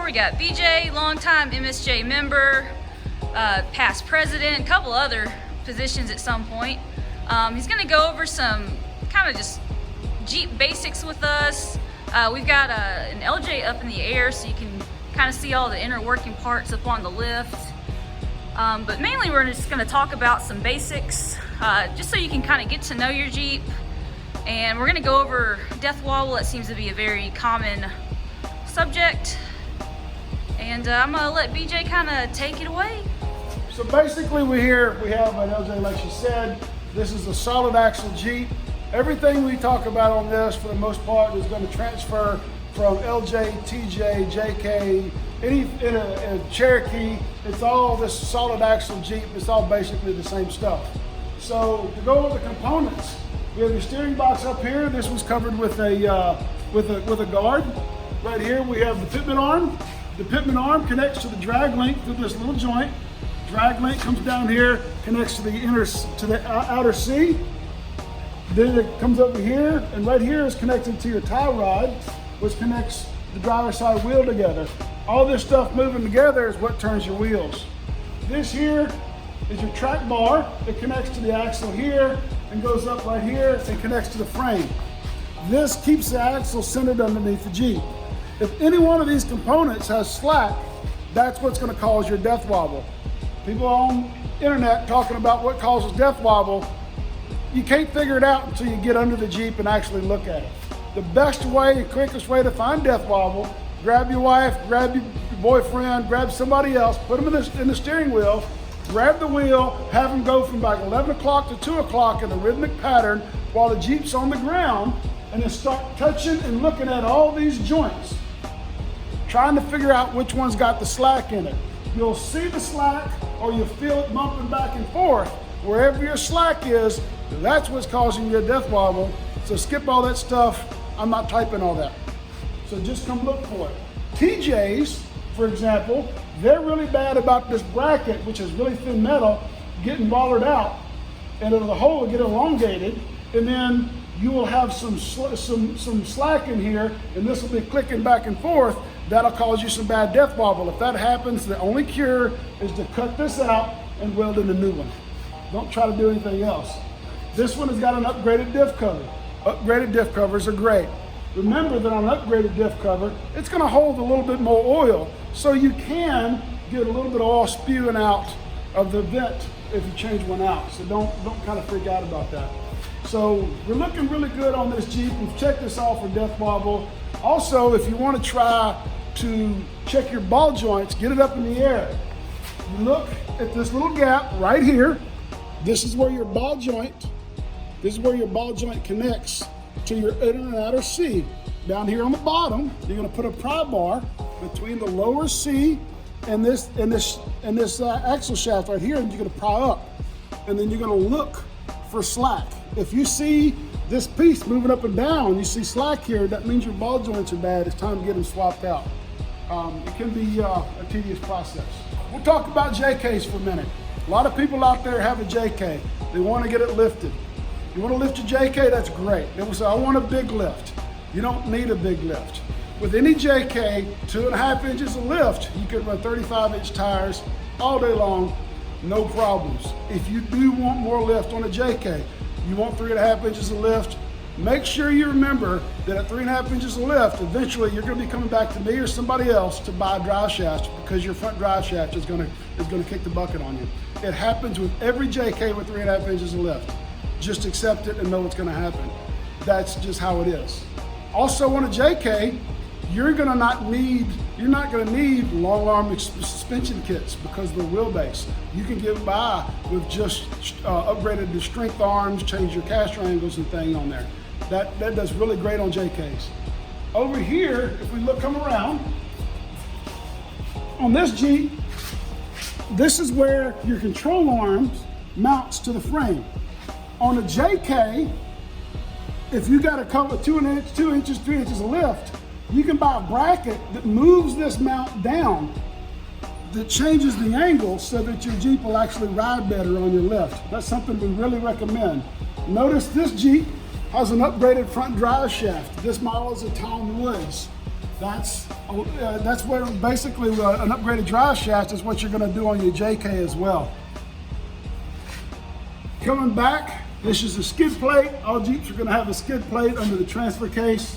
We got BJ, longtime MSJ member, past president, a couple other positions at some point. He's going to go over some kind of just Jeep basics with us. We've got an LJ up in the air so you can kind of see all the inner working parts up on the lift. But mainly we're just going to talk about some basics just so you can kind of get to know your Jeep. And we're going to go over death wobble. That seems to be a very common subject. And I'm going to let BJ kind of take it away. So basically we have an LJ, like she said. This is a solid axle Jeep. Everything we talk about on this, for the most part, is going to transfer from LJ, TJ, JK, in a Cherokee. It's all this solid axle Jeep. It's all basically the same stuff. So to go over the components, we have your steering box up here. This was covered with a guard. Right here we have the pitman arm. The pitman arm connects to the drag link through this little joint. Drag link comes down here, connects to the outer C. Then it comes over here, and right here is connected to your tie rod, which connects the driver's side wheel together. All this stuff moving together is what turns your wheels. This here is your track bar. It connects to the axle here and goes up right here and connects to the frame. This keeps the axle centered underneath the Jeep. If any one of these components has slack, that's what's going to cause your death wobble. People on the internet talking about what causes death wobble, you can't figure it out until you get under the Jeep and actually look at it. The best way, the quickest way to find death wobble, grab your wife, grab your boyfriend, grab somebody else, put them in the steering wheel, grab the wheel, have them go from like 11 o'clock to 2 o'clock in a rhythmic pattern while the Jeep's on the ground, and then start touching and looking at all these joints, trying to figure out which one's got the slack in it. You'll see the slack or you'll feel it bumping back and forth. Wherever your slack is, that's what's causing your death wobble. So skip all that stuff. I'm not typing all that. So just come look for it. TJs, for example, they're really bad about this bracket, which is really thin metal, getting rollered out, and the hole will get elongated, and then you will have some slack in here, and this will be clicking back and forth. That'll cause you some bad death wobble. If that happens, the only cure is to cut this out and weld in a new one. Don't try to do anything else. This one has got an upgraded diff cover. Upgraded diff covers are great. Remember that on an upgraded diff cover, it's going to hold a little bit more oil, so you can get a little bit of oil spewing out of the vent if you change one out. So don't kind of freak out about that. So we're looking really good on this Jeep. We've checked this off for death wobble. Also, if you want to try to check your ball joints, get it up in the air. You look at this little gap right here. This is where your ball joint connects to your inner and outer C. Down here on the bottom, you're going to put a pry bar between the lower C and this axle shaft right here, and you're going to pry up. And then you're going to look for slack. If you see this piece moving up and down, you see slack here, that means your ball joints are bad. It's time to get them swapped out. It can be a tedious process. We'll talk about JKs for a minute. A lot of people out there have a JK. They want to get it lifted. You want to lift your JK, that's great. They will say, I want a big lift. You don't need a big lift. With any JK, 2.5 inches of lift, you can run 35-inch tires all day long, no problems. If you do want more lift on a JK, you want 3.5 inches of lift, make sure you remember that at 3.5 inches of lift, eventually you're going to be coming back to me or somebody else to buy a drive shaft, because your front drive shaft is going to kick the bucket on you. It happens with every JK with 3.5 inches of lift. Just accept it and know what's going to happen. That's just how it is. Also on a JK, you're not going to need long arm suspension kits because of the wheelbase. You can get by with just upgraded the strength arms, change your caster angles and thing on there. That does really great on JKs. Over here, if we come around, on this Jeep, this is where your control arms mounts to the frame. On a JK, if you got a couple of 2 inches, 3 inches of lift, you can buy a bracket that moves this mount down, that changes the angle so that your Jeep will actually ride better on your lift. That's something we really recommend. Notice this Jeep has an upgraded front drive shaft. This model is a Tom Woods. That's where basically an upgraded drive shaft is what you're going to do on your JK as well. Coming back, this is a skid plate. All Jeeps are going to have a skid plate under the transfer case.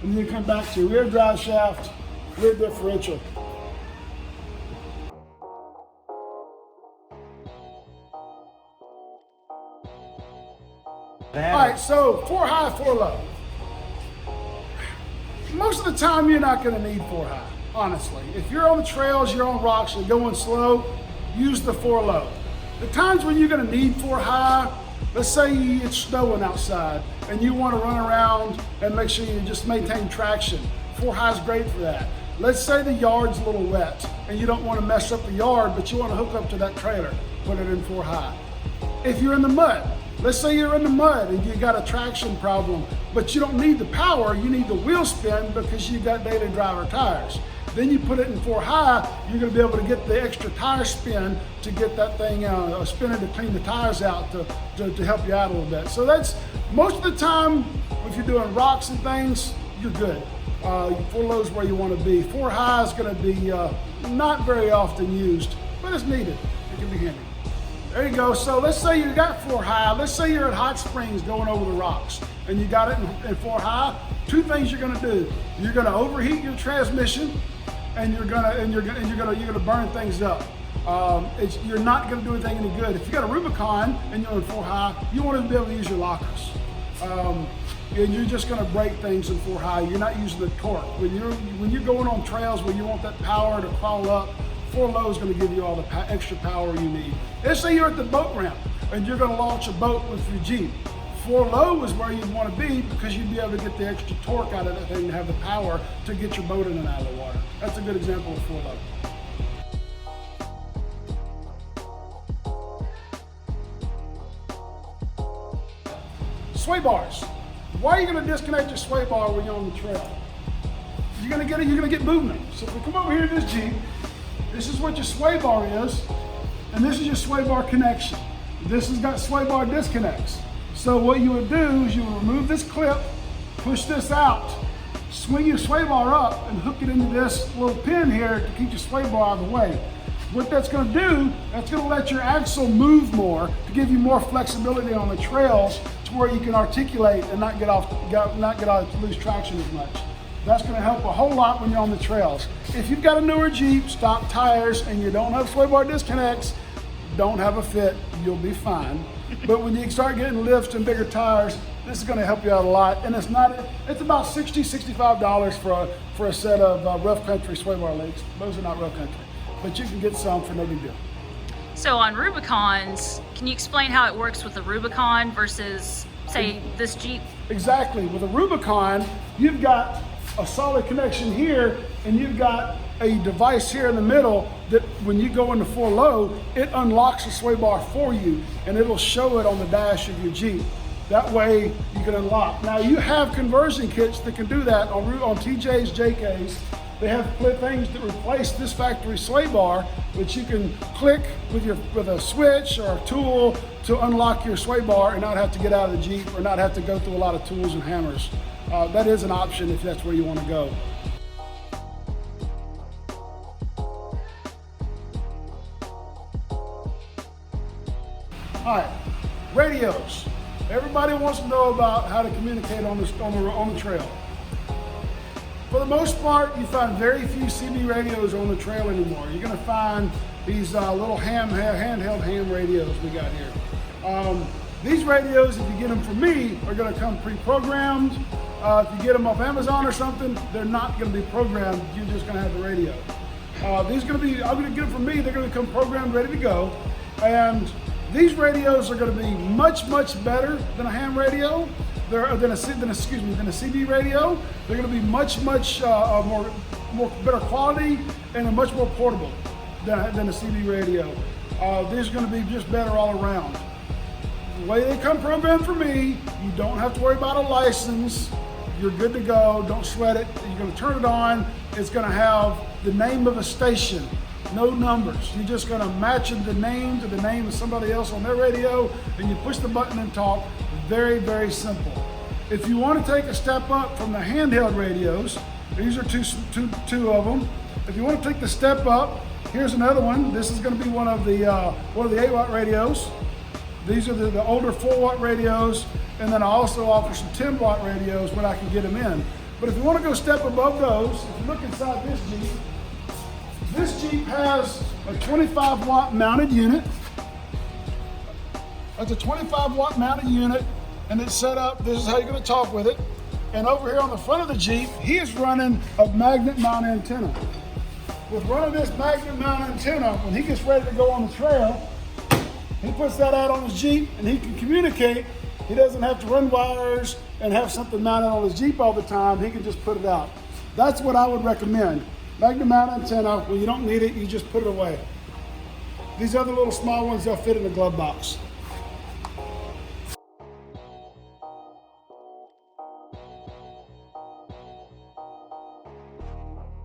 And then you come back to your rear drive shaft, rear differential. All right, so 4 high, 4 low. Most of the time, you're not going to need 4 high, honestly. If you're on the trails, you're on rocks, you're going slow, use the 4 low. The times when you're going to need 4 high, let's say it's snowing outside and you want to run around and make sure you just maintain traction. 4 high is great for that. Let's say the yard's a little wet and you don't want to mess up the yard, but you want to hook up to that trailer, put it in 4 high. If you're in the mud, let's say you're in the mud and you got a traction problem, but you don't need the power, you need the wheel spin because you got daily driver tires. Then you put it in 4 high, you're going to be able to get the extra tire spin to get that thing spinning to clean the tires out to help you out a little bit. So that's most of the time, if you're doing rocks and things, you're good. 4 low is where you want to be. 4 high is going to be not very often used, but it's needed. It can be handy. There you go. So let's say you got 4 high. Let's say you're at Hot Springs going over the rocks and you got it in 4 high. 2 things you're going to do. You're going to overheat your transmission, and you're gonna burn things up. You're not gonna do anything any good. If you got a Rubicon and you're in 4 high, you want to be able to use your lockers. And you're just gonna break things in 4 high. You're not using the torque. When you're going on trails where you want that power to crawl up, 4 low is gonna give you all the extra power you need. Let's say you're at the boat ramp and you're gonna launch a boat with your Jeep. 4 low is where you'd want to be because you'd be able to get the extra torque out of that thing and have the power to get your boat in and out of the water. That's a good example of 4 low. Sway bars. Why are you going to disconnect your sway bar when you're on the trail? You're going to get movement. So if we come over here to this Jeep, this is what your sway bar is, and this is your sway bar connection. This has got sway bar disconnects. So what you would do is you would remove this clip, push this out, swing your sway bar up and hook it into this little pin here to keep your sway bar out of the way. What that's going to do, that's going to let your axle move more to give you more flexibility on the trails to where you can articulate and not lose traction as much. That's going to help a whole lot when you're on the trails. If you've got a newer Jeep, stock tires, and you don't have sway bar disconnects, don't have a fit, you'll be fine. But when you start getting lifts and bigger tires, this is going to help you out a lot. And it's about $60, $65 for a set of rough country sway bar links. Those are not rough country, but you can get some for no big deal. So on Rubicons, can you explain how it works with the Rubicon versus, say, this Jeep? Exactly. With a Rubicon, you've got a solid connection here, and you've got a device here in the middle that when you go into 4 low, it unlocks the sway bar for you, and it'll show it on the dash of your Jeep. That way you can unlock. Now you have conversion kits that can do that on TJ's, JK's. They have things that replace this factory sway bar, which you can click with a switch or a tool to unlock your sway bar and not have to get out of the Jeep or not have to go through a lot of tools and hammers. That is an option if that's where you want to go. All right, radios. Everybody wants to know about how to communicate on the trail. For the most part, you find very few CB radios on the trail anymore. You're going to find these little handheld ham radios we got here. These radios, if you get them from me, are going to come pre-programmed. If you get them off Amazon or something, they're not going to be programmed. You're just going to have the radio. I'm going to get them from me. They're going to come programmed, ready to go. And these radios are going to be much, much better than a ham radio. Than a CB radio. They're going to be much more better quality and much more portable than a CB radio. These are going to be just better all around. The way they come programmed for me, you don't have to worry about a license. You're good to go. Don't sweat it. You're going to turn it on. It's going to have the name of a station. No numbers. You're just going to match the name to the name of somebody else on their radio, and you push the button and talk. Very, very simple. If you want to take a step up from the handheld radios, These are two of them. If you want to take the step up, here's another one. This is going to be one of the 8-watt radios. These are the older 4-watt radios, and then I also offer some 10-watt radios when I can get them in. But if you want to go step above those, if you look inside this Jeep has a 25-watt mounted unit. That's a 25-watt mounted unit, and it's set up. This is how you're going to talk with it. And over here on the front of the Jeep, he is running a magnet mount antenna. With running this magnet mount antenna, when he gets ready to go on the trail, he puts that out on his Jeep and he can communicate. He doesn't have to run wires and have something mounted on his Jeep all the time. He can just put it out. That's what I would recommend. Magnet mount antenna, when you don't need it, you just put it away. These other little small ones, they'll fit in the glove box.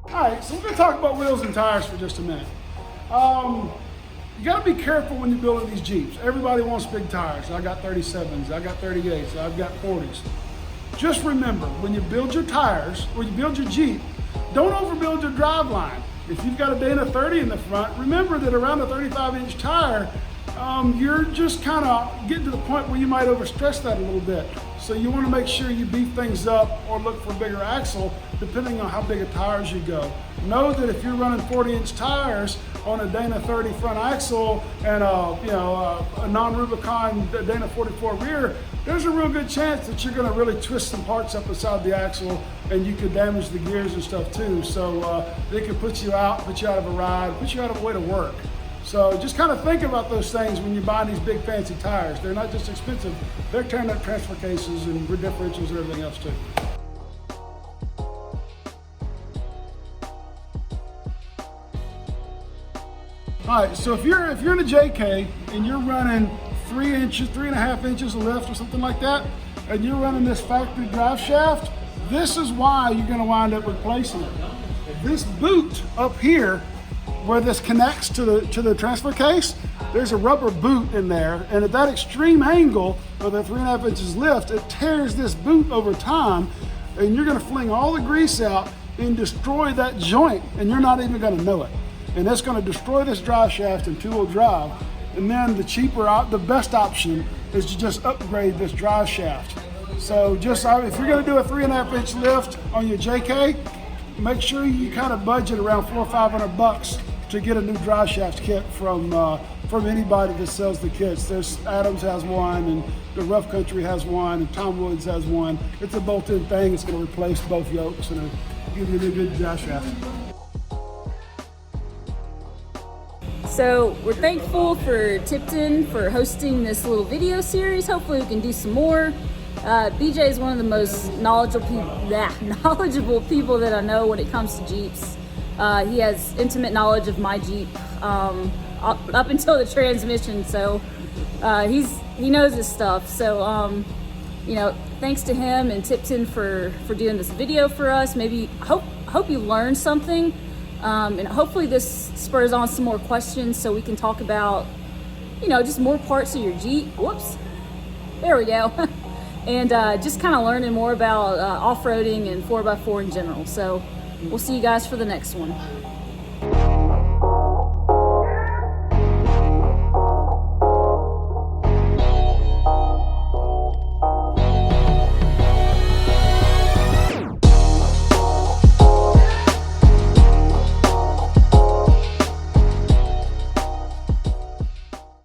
All right, so we're gonna talk about wheels and tires for just a minute. You gotta be careful when you're building these Jeeps. Everybody wants big tires. I got 37s, I got 38s, I've got 40s. Just remember, when you build your tires, or you build your Jeep, don't overbuild your drive line. If you've got a Dana 30 in the front, remember that around a 35-inch tire, you're just kind of getting to the point where you might overstress that a little bit. So you want to make sure you beef things up or look for a bigger axle depending on how big of tires you go. Know that if you're running 40-inch tires on a Dana 30 front axle and a non-Rubicon Dana 44 rear, there's a real good chance that you're going to really twist some parts up inside the axle and you could damage the gears and stuff too. So they could put you out of a ride, put you out of a way to work. So just kind of think about those things when you're buying these big fancy tires. They're not just expensive, they're tearing up transfer cases and rear differentials and everything else too. All right, so if you're in a JK and you're running 3.5 inches of lift or something like that, and you're running this factory drive shaft, this is why you're gonna wind up replacing it. This boot up here, where this connects to the transfer case, there's a rubber boot in there, and at that extreme angle of the 3.5 inches lift, it tears this boot over time, and you're gonna fling all the grease out and destroy that joint, and you're not even gonna know it. And that's gonna destroy this drive shaft in two-wheel drive. And then the best option is to just upgrade this drive shaft. So just if you're gonna do a 3.5 inch lift on your JK, make sure you kind of budget around $400 or $500 to get a new drive shaft kit from anybody that sells the kits. There's Adams has one, and the Rough Country has one, and Tom Woods has one. It's a bolt-in thing. It's going to replace both yokes and give you a good drive shaft. So we're thankful for Tipton for hosting this little video series. Hopefully we can do some more. BJ is one of the most knowledgeable people that I know when it comes to Jeeps. He has intimate knowledge of my Jeep up until the transmission, so he knows his stuff. So thanks to him and Tipton for doing this video for us. Maybe hope you learned something, and hopefully this spurs on some more questions so we can talk about just more parts of your Jeep. Whoops, there we go. And just kind of learning more about off-roading and 4x4 in general. So we'll see you guys for the next one.